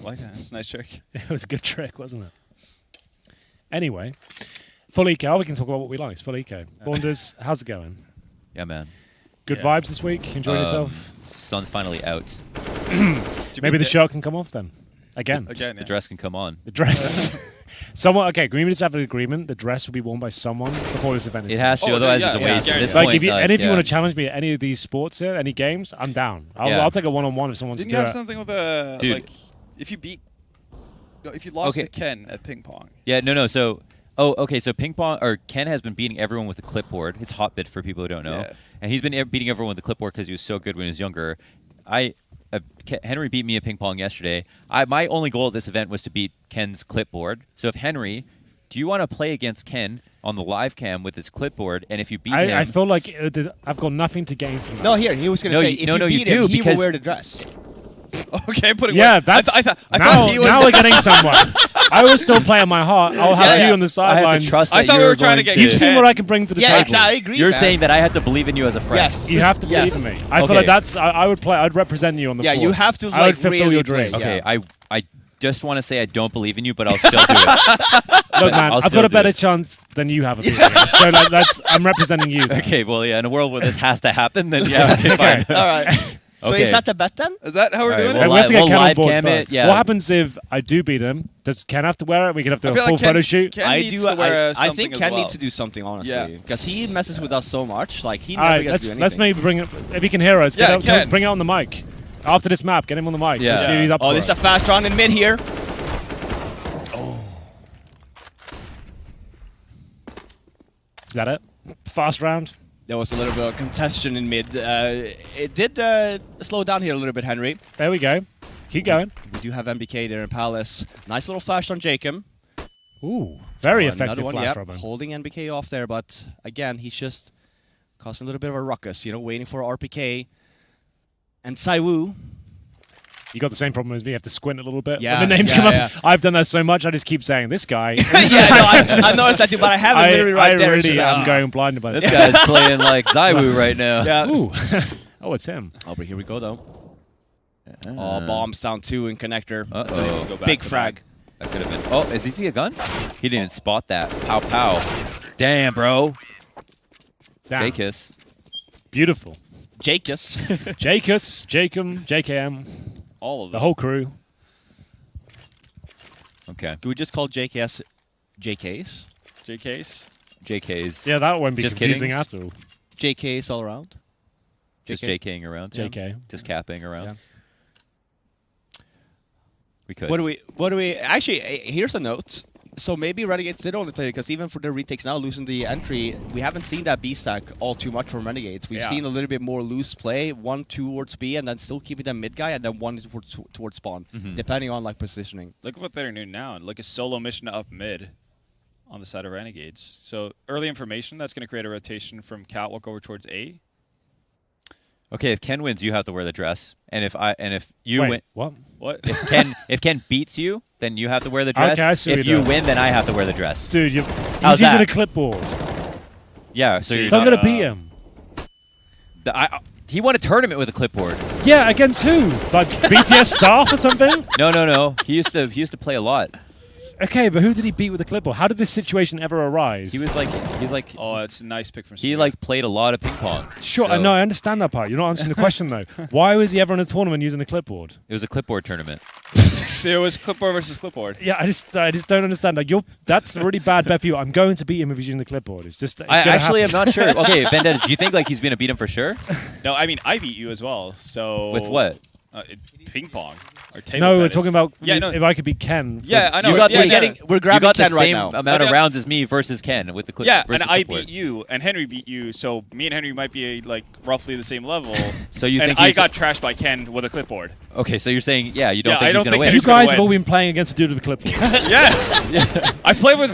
Like that. It's a nice trick. It was a good trick, wasn't it? Anyway, full eco. We can talk about what we like. It's full eco. Bonders, how's it going? Yeah, man. Good vibes this week. Enjoying yourself. Sun's finally out. Maybe the shirt can come off then. Again. The dress can come on. The dress. Someone. Okay, can we just have an agreement? The dress will be worn by someone before this event is It has to, otherwise it's a waste. At this like point, if you, and if you yeah. want to challenge me at any of these sports here, any games, I'm down. I'll take a one-on-one if someone wants Didn't to you do have it. something with a Dude. like if you beat if you lost to Ken at ping pong? Yeah, no. So, okay. So ping pong or Ken has been beating everyone with a clipboard. It's Hotbit for people who don't know, and he's been beating everyone with a clipboard because he was so good when he was younger. Henry beat me at ping pong yesterday. My only goal at this event was to beat Ken's clipboard. So if Henry, do you want to play against Ken on the live cam with his clipboard? And if you beat him, I feel like I've got nothing to gain from that. No, here he was going to say if you beat him, he will wear the dress. Okay, putting that's I thought now, he was now we're getting somewhere. I will still play on my heart. I'll have you on the sidelines. I thought we were trying to get You've seen what I can bring to the table. I agree. You're saying that I have to believe in you as a friend. Yes. You have to believe in me. I feel like that's. I would play. I'd represent you on the floor. Yeah, you have to. I would fulfill really your dream. play, Okay, I just want to say I don't believe in you, but I'll still do it. Look, man, I've got a better chance than you have of beating him. So I'm representing you. Then. Okay, well, yeah, in a world where this has to happen, then yeah, okay, fine. All right. So Okay. is that the bet then? Is that how we're All right, doing well, it? We have to get We'll Ken on live board cam first. it, yeah. What happens if I do beat him? Does Ken have to wear it? We could have to I do a feel full like Ken- photo shoot. Ken I needs do. to wear I something think as Ken well. needs to do something Yeah. honestly, because he messes with us so much. Like he All never right, gets to do let's anything. maybe bring it. If he can hear us, Yeah, Ken. bring it on the mic. After this map, get him on the mic. Yeah. Let's see if he's up Oh, for this is it. a fast round in mid here. Is that it? Fast round. There was a little bit of congestion in mid. It did slow down here a little bit, Henry. There we go. Keep going. We do have MBK there in Palace. Nice little flash on Jacob. Ooh, very Another effective one, flash, yep, Robin. holding NBK off there, but again, he's just causing a little bit of a ruckus, waiting for RPK. And Saiwu. You got the same problem as me. You have to squint a little bit. Yeah, When the names yeah, come up. yeah. I've done that so much, I just keep saying, this guy. Yeah, no, I noticed that too, but I have it literally right I there. really so- am going blinded by This this. guy's playing like Zaiwu right now. Yeah. Ooh. Oh, it's him. Oh, but here we go, though. Oh, bombs down 2 in connector. Uh-oh. Big frag. That could have been. Oh, is he see a gun? He didn't spot that. Pow, pow. Damn, bro. Damn. J-Kiss. Beautiful. Jacus. Jacus, Jacob, JKM, All of the them. whole crew. Okay. Could we just call JKS JKs? JKs. JK's. Yeah, that won't be Just confusing kiddings. at all. JKs all around? Just JK. JKing around. JK. Just capping around. Yeah. We could. What do we actually, here's a note. So maybe Renegades did only play because even for the retakes now, losing the entry, we haven't seen that B stack all too much from Renegades. We've seen a little bit more loose play, 1 towards B, and then still keeping them mid guy, and then 1 towards spawn, depending on like positioning. Look at what they're doing now. And look, a solo mission up mid on the side of Renegades. So early information, that's going to create a rotation from Catwalk over towards A. Okay, if Ken wins, you have to wear the dress, and if you Wait, win, what? What? if Ken beats you, then you have to wear the dress. Okay, I see what if you're you doing. win, then I have to wear the dress. Dude, he's How's using that? a clipboard. Yeah, so you're So I'm not, going to beat him. he won a tournament with a clipboard. Yeah, against who? Like BTS staff or something? No. He used to play a lot. Okay, but who did he beat with a clipboard? How did this situation ever arise? He was like Oh, it's a nice pick from. he Samir. like played a lot of ping pong. Sure, So no, I understand that part. You're not answering the question though. Why was he ever in a tournament using a clipboard? It was a clipboard tournament. So it was clipboard versus clipboard. Yeah, I just don't understand. Like, that's a really bad bet for you. I'm going to beat him if he's using the clipboard. It's just. It's I gonna actually am happen. not sure. Okay, Vendetta, do you think like he's gonna beat him for sure? No, I mean I beat you as well. So With what? Ping pong or table No, we're tennis. talking about Yeah, no. if I could beat Ken. Yeah, I know. You got yeah, the- yeah. We're You grabbing got the Ken right same now. amount of Okay. rounds as me versus Ken with the clip. Yeah, versus and I clipboard. beat you, and Henry beat you, so me and Henry might be like roughly the same level. So you and think I you got trashed by Ken with a clipboard. Okay, so you're saying you don't Yeah, think I he's don't gonna think win? You Henry's gonna guys have win. all been playing against a dude with a clipboard. Yeah, I played with.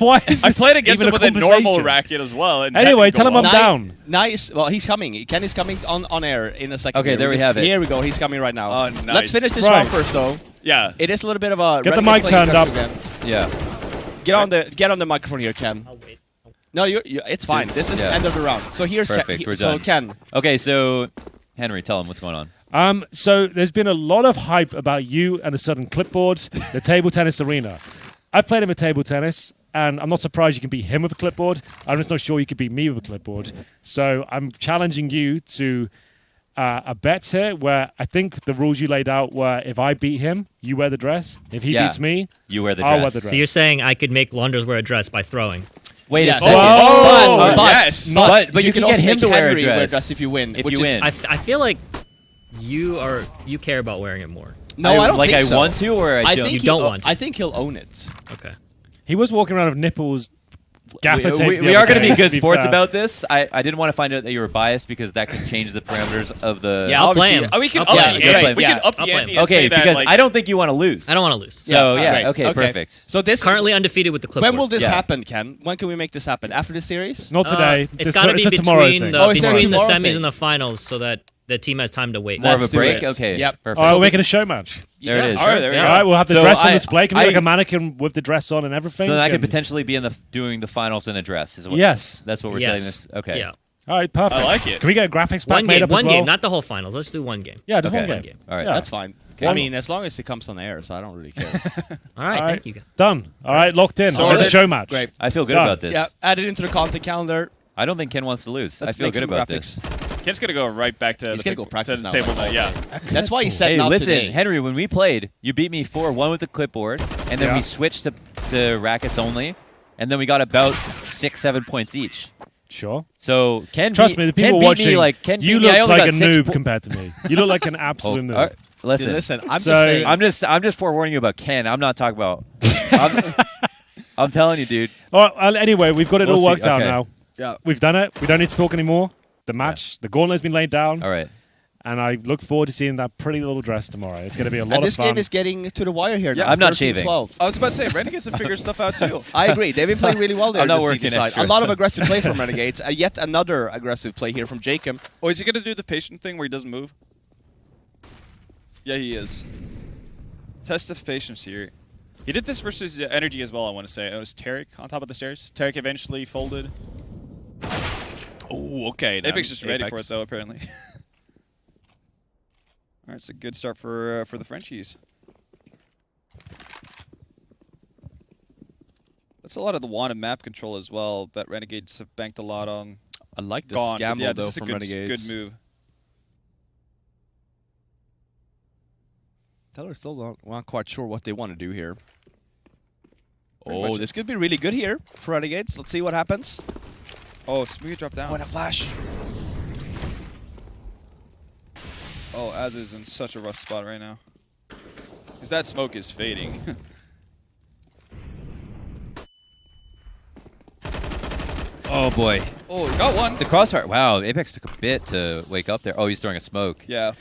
Why is I this played against even him with a conversation? normal racket as well. And Anyway, that didn't tell go him I'm well. down. Nice. Well, he's coming. Ken is coming on air in a second. Okay, here. there we Just- have it. Here we go. He's coming right now. Oh, Let's nice. finish this Right. round first, though. Yeah. It is a little bit of a Get the Renegade mic playing turned up. aggressive again. Yeah. Get on the microphone here, Ken. I'll wait. No, it's fine. This is Yeah. end of the round. So here's Perfect, Ken. we're So done. Ken, Okay, so Henry, tell him what's going on. So there's been a lot of hype about you and a certain clipboard, the table tennis arena. I've played him at table tennis, and I'm not surprised you can beat him with a clipboard. I'm just not sure you could beat me with a clipboard. So I'm challenging you to a bet here where I think the rules you laid out were if I beat him, you wear the dress. If he Yeah. beats me, You wear the I'll dress. wear the dress. So you're saying I could make Londres wear a dress by throwing? Wait Yes. a second. Oh, but, yes. But you can also get him make to wear a Henry dress. if you win. If which you is- win. I feel like you care about wearing it more. No, I don't like think I so. want to or I don't. think You he- don't want to. I think he'll own it. Okay. He was walking around with nipples. Gaffer tape we the other are going to day, be good to sports fair. about this. I didn't want to find out that you were biased because that could change the parameters of the. Yeah, I'll play obviously. him. Oh, we can I'll up play the him. Yeah, ante. play him. We can Yeah, up the I'll play ante him. and Okay, say that, because like, I don't think you want to lose. I don't want to lose. So yeah, great. okay, perfect. So this Currently undefeated with the clipboard. when will this Yeah. happen, Ken? When can we make this happen? After the series? Not today. It's This- got to be it's a tomorrow between thing. the, Oh, it's a between the tomorrow semis thing. and the finals so that the team has time to wait. More of a Let's do break. it. Okay. Yep. Perfect. All right, we're making a show match. There it is. All right, there we Yeah. go. All right, we'll have the So dress on I- display. Can we I- like a mannequin with the dress on and everything? So then I could And- potentially be in doing the finals in a dress. Is what, Yes. That's what we're Yes. saying. This. Okay. Yeah. All right, perfect. I like it. Can we get a graphics pack One made game, up as well? not the whole finals. Let's do one game. Yeah, just Okay. one One game. game. All right. Yeah. That's fine. Okay. I mean, as long as it comes on the air, so I don't really care. All right, All right. thank you. Done. All right, locked in. Sorted. It's a show match. Great. I feel good Done. about this. Yeah, add it into the content calendar. I don't think Ken wants to lose. Let's I feel make good some about graphics. this. Ken's gonna go right back to He's gonna go practice to the now, table. like, Yeah. That's why he said Hey, not listen, today. Henry. When we played, you beat me 4-1 with the clipboard, and then Yeah. we switched to rackets only, and then we got about 6-7 points each. Sure. So Ken, Trust beat, me, the Ken people beat watching, me like Ken you beat me. I look only like a got 6 noob compared to me. You look like an absolute noob. all right, listen, Listen, I'm So- just saying. I'm just forewarning you about Ken. I'm not talking about. I'm telling you, dude. All right, well, anyway, we've got it We'll all see. worked out Okay. now. yeah. We've done it. We don't need to talk anymore. The match, the gauntlet's been laid down, All right. and I look forward to seeing that pretty little dress tomorrow. It's going to be a lot And this of fun. game is getting to the wire here now. I'm not 13-12. shaving. I was about to say, Renegades have figured stuff out too. I agree. They've been playing really well there. I'm not on the working CT side. extra. A lot of aggressive play from Renegades. Yet another aggressive play here from Jacob. Oh, is he gonna do the patient thing where he doesn't move? Yeah, he is. Test of patience here. He did this versus Energy as well, I want to say. It was Tarek on top of the stairs. Tarek eventually folded. Oh, okay. Apex just ready for it, though, apparently. All right, it's a good start for the Frenchies. That's a lot of the wanted map control as well that Renegades have banked a lot on. I like this Gone. gamble Yeah, though this is a from good, Renegades. good move. Teller still not quite sure what they want to do here. Pretty Oh, much this could be really good here for Renegades. Let's see what happens. Oh, smooth drop down. What a flash. Oh, Az is in such a rough spot right now. Because that smoke is fading. Oh boy. Oh, he got one. The crossfire. Wow, Apex took a bit to wake up there. Oh, he's throwing a smoke. Yeah.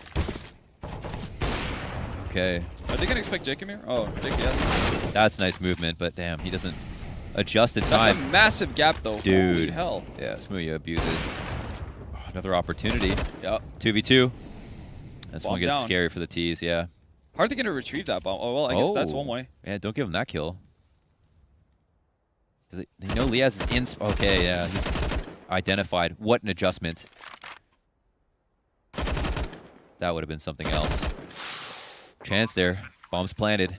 Okay. Are they going to expect Jacob here? Oh, Jake, yes. That's nice movement, but damn, he doesn't adjust in That's a time. massive gap, though. Dude. Holy hell. Yeah, Smoothie abuses. Oh, another opportunity. Yeah. 2v2. This Bomb one gets down. scary for the T's, yeah. How are they going to retrieve that bomb? Oh, well, I guess that's one way. Yeah, don't give him that kill. They know Liaz is in. Okay, yeah. identified. What an adjustment. That would have been something else. Chance there. Bomb's planted.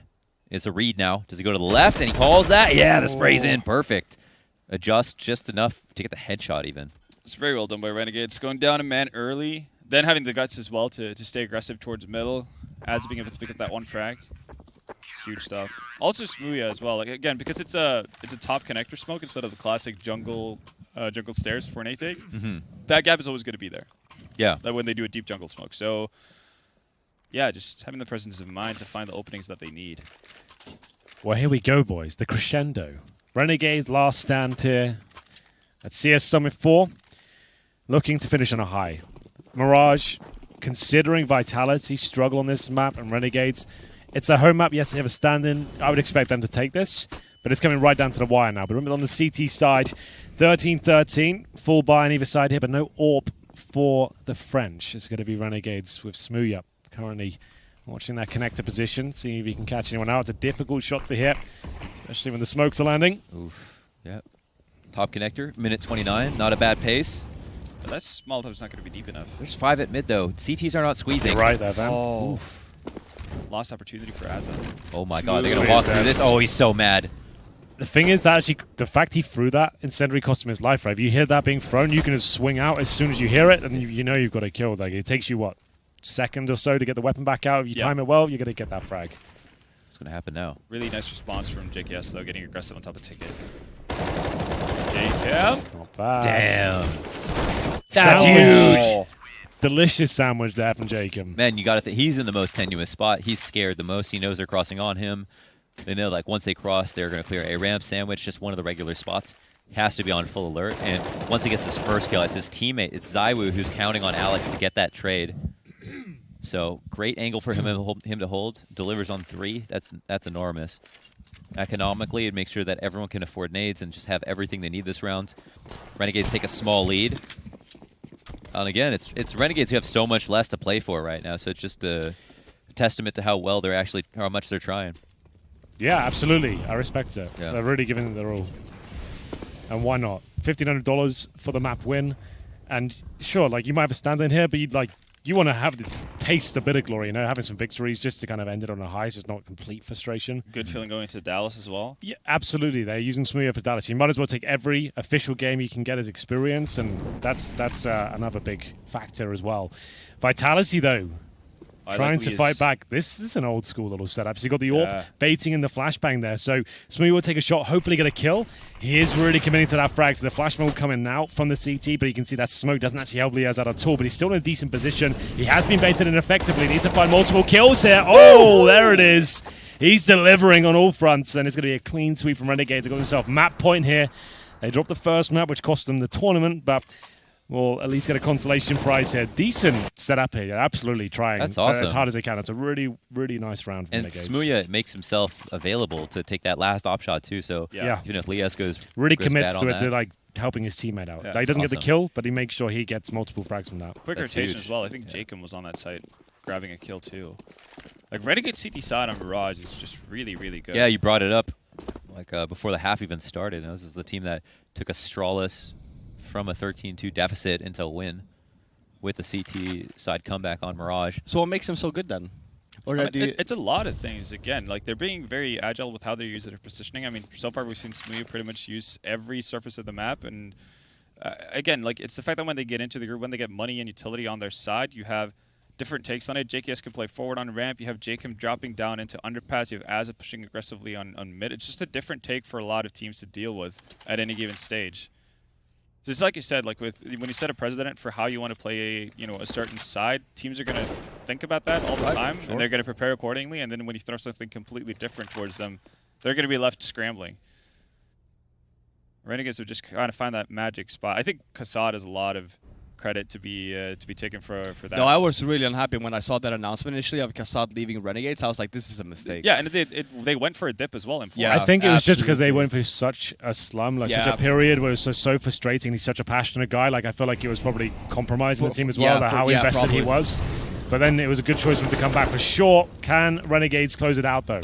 It's a read now. Does he go to the left? And he calls that. Yeah, the spray's in. Perfect. Adjust just enough to get the headshot even. It's very well done by Renegades. Going down a man early, then having the guts as well to stay aggressive towards middle. Adds being able to pick up that one frag. It's huge stuff. Also Smooya as well. Like again, because it's a top connector smoke instead of the classic jungle stairs for an A-take. That gap is always going to be there. Yeah. That when they do a deep jungle smoke. So yeah, just having the presence of mind to find the openings that they need. Well, here we go, boys. The crescendo. Renegades last stand here at CS Summit 4. Looking to finish on a high. Mirage, considering Vitality struggle on this map, and Renegades, it's a home map. Yes, they have a stand-in. I would expect them to take this, but it's coming right down to the wire now. But remember, on the CT side, 13-13, full buy on either side here, but no AWP for the French. It's going to be Renegades with Smooya currently watching that connector position, seeing if he can catch anyone out. It's a difficult shot to hit, especially when the smokes are landing. Oof. Yep. Top connector, minute 29. Not a bad pace. But that Molotov's not going to be deep enough. There's 5 at mid, though. CTs are not squeezing. You're right there, Van. Oh. Oof. Lost opportunity for Azza. Oh, my God. They're Smooth going to walk is through this. Oh, he's so mad. The thing is that actually, the fact he threw that incendiary cost him his life, right? If you hear that being thrown, you can just swing out as soon as you hear it, and you know you've got it killed. Like, it takes you, what, second or so to get the weapon back out? If you time it well, you're going to get that frag. What's going to happen now? Really nice response from JKS, though, getting aggressive on top of Ticket. JKM. Not bad. Damn. That's huge. Delicious sandwich there from Jacob. Man, you got to think he's in the most tenuous spot. He's scared the most. He knows they're crossing on him. They know, like, once they cross, they're going to clear a ramp sandwich, just one of the regular spots. He has to be on full alert. And once he gets his first kill, it's his teammate. It's Zywoo who's counting on Alex to get that trade. So great angle for him to hold. Delivers on 3. That's enormous. Economically, it makes sure that everyone can afford nades and just have everything they need this round. Renegades take a small lead. And again, it's Renegades who have so much less to play for right now. So it's just a testament to how well they're actually, how much they're trying. Yeah, absolutely. I respect it. Yeah. They're really giving it their all. And why not? $1,500 for the map win. And sure, like, you might have a stand-in here, but you want to have the taste a bit of glory, you know, having some victories just to kind of end it on a high, so it's not complete frustration. Good feeling going to Dallas as well. Yeah, absolutely. They're using Smooya for Dallas. You might as well take every official game you can get as experience, and that's another big factor as well. Vitality, though, trying to fight back. This is an old school little setup. So you got the AWP baiting in the flashbang there. So Smooya will take a shot, hopefully get a kill. He is really committing to that frag. So the flashbang will come in now from the CT, but you can see that smoke doesn't actually help Liaz out at all. But he's still in a decent position. He has been baited in effectively. Needs to find multiple kills here. Oh, there it is. He's delivering on all fronts, and it's going to be a clean sweep from Renegades. They got himself map point here. They dropped the first map, which cost them the tournament, but we'll at least get a consolation prize here. Decent setup here. They're absolutely trying That's awesome. as hard as they can. It's a really, really nice round. And Smooya makes himself available to take that last op shot too. So yeah. even if Liaz goes commits to it, that. to like helping his teammate out. Yeah, Like, he doesn't get the awesome. kill, but he makes sure he gets multiple frags from that. Quick That's rotation huge. as well. I think Jacob was on that site grabbing a kill too. Like Renegade CT side on Mirage is just really, really good. Yeah, you brought it up like before the half even started. And this is the team that took a strawless from a 13-2 deficit into a win with the CT side comeback on Mirage. So what makes him so good then? Or It's a lot of things. Again, like they're being very agile with how they use their positioning. I mean, so far we've seen Smooya pretty much use every surface of the map, and again, like it's the fact that when they get into the group, when they get money and utility on their side, you have different takes on it. JKS can play forward on ramp. You have Jacob dropping down into underpass. You have Azza pushing aggressively on mid. It's just a different take for a lot of teams to deal with at any given stage. So it's like you said, like when you set a precedent for how you want to play a certain side, teams are going to think about that all the time, and they're going to prepare accordingly. And then when you throw something completely different towards them, they're going to be left scrambling. Renegades would just kind of find that magic spot. I think Kassad has a lot of credit to be taken for that. No, I was really unhappy when I saw that announcement initially of Kassad leaving Renegades. I was like, this is a mistake. Yeah, and they went for a dip as well in 4. Yeah. I think it was just because they absolutely. went through such a slum, like such Yeah. a period where it was so frustrating. He's such a passionate guy. Like, I feel like he was probably compromising the team as well, Yeah, about how yeah, invested he probably. was. But then it was a good choice for him to come back for sure. Can Renegades close it out though?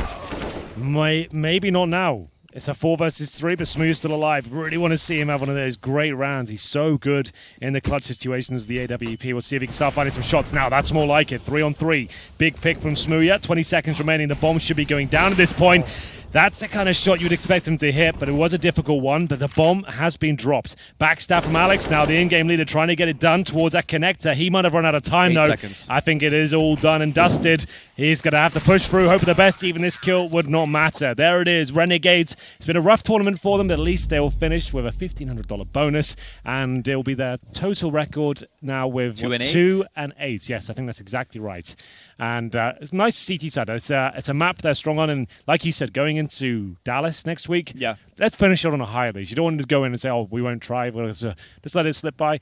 Maybe not now. It's a 4 versus 3, but Smooth's still alive. Really want to see him have one of those great rounds. He's so good in the clutch situations, the AWP. We'll see if he can start finding some shots now. That's more like it. 3 on 3. Big pick from Smooth. Yeah, 20 seconds remaining. The bomb should be going down at this point. That's the kind of shot you'd expect him to hit, but it was a difficult one. But the bomb has been dropped. Backstab from Alex. Now the in-game leader trying to get it done towards that connector. He might have run out of time, 8 though. seconds. I think it is all done and dusted. He's going to have to push through. Hope for the best. Even this kill would not matter. There it is. Renegades. It's been a rough tournament for them, but at least they will finish with a $1,500 bonus. And it will be their total record now with 2 and 8. Yes, I think that's exactly right. And it's a nice CT side. It's a map they're strong on. And like you said, going into Dallas next week, Yeah. let's finish it on a high at least. You don't want to go in and say, oh, we won't try. We'll just let it slip by.